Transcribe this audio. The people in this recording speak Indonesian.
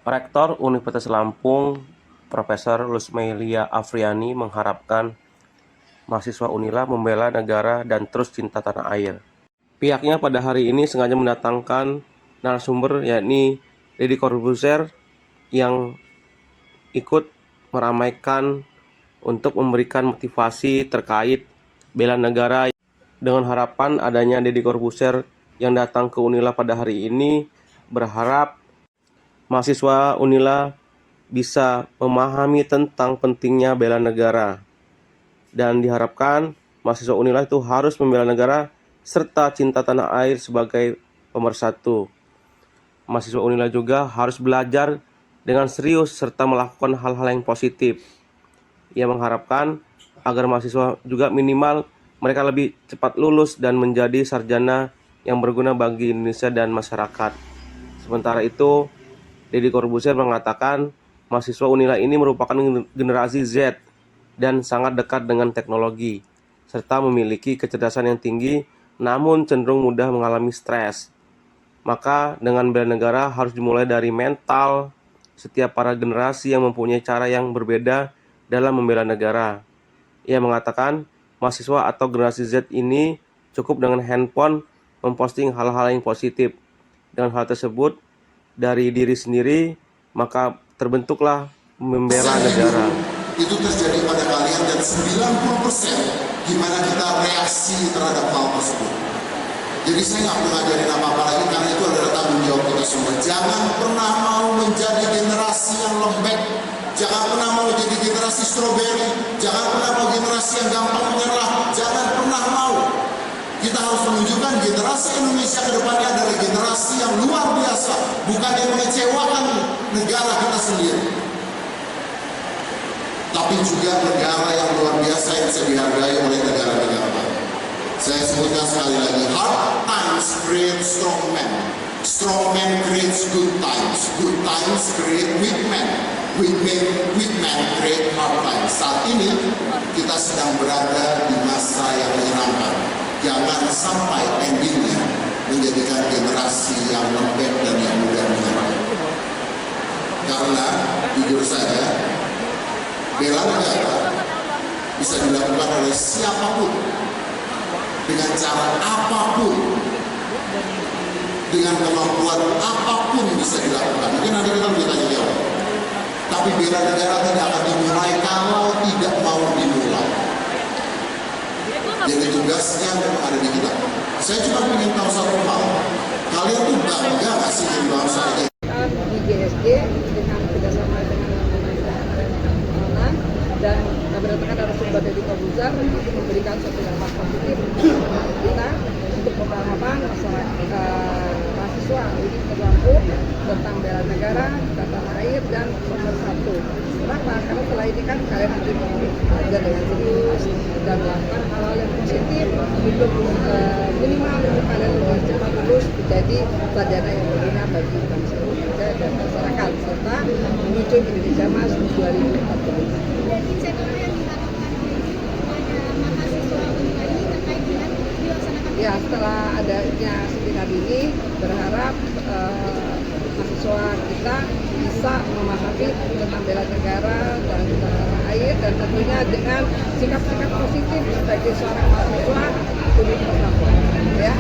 Rektor Universitas Lampung, Profesor Lusmailia Afriani mengharapkan mahasiswa Unila membela negara dan terus cinta tanah air. Pihaknya pada hari ini sengaja mendatangkan narasumber yakni Deddy Corbuzier yang ikut meramaikan untuk memberikan motivasi terkait bela negara dengan harapan adanya Deddy Corbuzier yang datang ke Unila pada hari ini berharap mahasiswa Unila bisa memahami tentang pentingnya bela negara dan diharapkan mahasiswa Unila itu harus membela negara serta cinta tanah air sebagai pemersatu. Mahasiswa Unila juga harus belajar dengan serius serta melakukan hal-hal yang positif. Ia mengharapkan agar mahasiswa juga minimal mereka lebih cepat lulus dan menjadi sarjana yang berguna bagi Indonesia dan masyarakat. Sementara itu, Deddy Corbuzier mengatakan mahasiswa Unila ini merupakan generasi Z dan sangat dekat dengan teknologi, serta memiliki kecerdasan yang tinggi namun cenderung mudah mengalami stres. Maka dengan bela negara harus dimulai dari mental setiap para generasi yang mempunyai cara yang berbeda dalam membela negara. Ia mengatakan mahasiswa atau generasi Z ini cukup dengan handphone memposting hal-hal yang positif. Dengan hal tersebut dari diri sendiri, maka terbentuklah membela negara. Itu terjadi pada kalian dan 90% gimana kita reaksi terhadap hal tersebut. Jadi saya nggak perlu ngajarin apa-apa lagi karena itu adalah tanggung jawab kita semua. Jangan pernah mau menjadi generasi yang lembek. Jangan pernah mau jadi generasi stroberi. Jangan pernah mau generasi yang gampang menyerah. Jangan pernah mau. Kita harus menunjukkan generasi Indonesia ke depannya adalah generasi yang luar biasa. Bukan yang mengecewakan negara kita sendiri. Tapi juga negara yang luar biasa yang bisa dihargai oleh negara-negara lain. Saya sebutkan sekali lagi, hard times create strong men. Strong men creates good times. Good times create weak men. Weak men create hard times. Saat ini kita sedang berada di masa yang menyenangkan. Jangan sampai endingnya menjadikan generasi yang lembek dan yang mudah menyerah. Karena jujur saja, bela negara bisa dilakukan oleh siapapun, dengan cara apapun, dengan kemampuan apapun bisa dilakukan. Mungkin nanti kita bisa tanya jawab. Tapi bela negara tidak akan dimulai kalau tidak mau dimulai. Jadi tugasnya ada di kita. Saya cuma ingin tahu satu hal. Kalian tuh bangga nggak sih jadi bangsa ini? Di GSD dengan kerjasama dengan Keamanan dan berdasarkan narasumber dari Corbuzier itu memberikan suatu dampak positif kita untuk pemahaman mahasiswa Universitas Lampung tentang bela negara, tanah air dan pemersatu. Kenapa? Karena setelah ini kan kalian nanti mau belajar dengan serius dan melakukan hal-hal yang positif untuk minimal untuk kalian lebih cepat lulus menjadi sarjana yang berguna bagi bangsa Indonesia dan masyarakat serta menuju Indonesia Emas 2045. Ya, setelah adanya seminar ini berharap mahasiswa kita bisa memahami tentang bela negara dan tanah air dan tentunya dengan sikap-sikap positif sebagai seorang mahasiswa Universitas Lampung. Ya.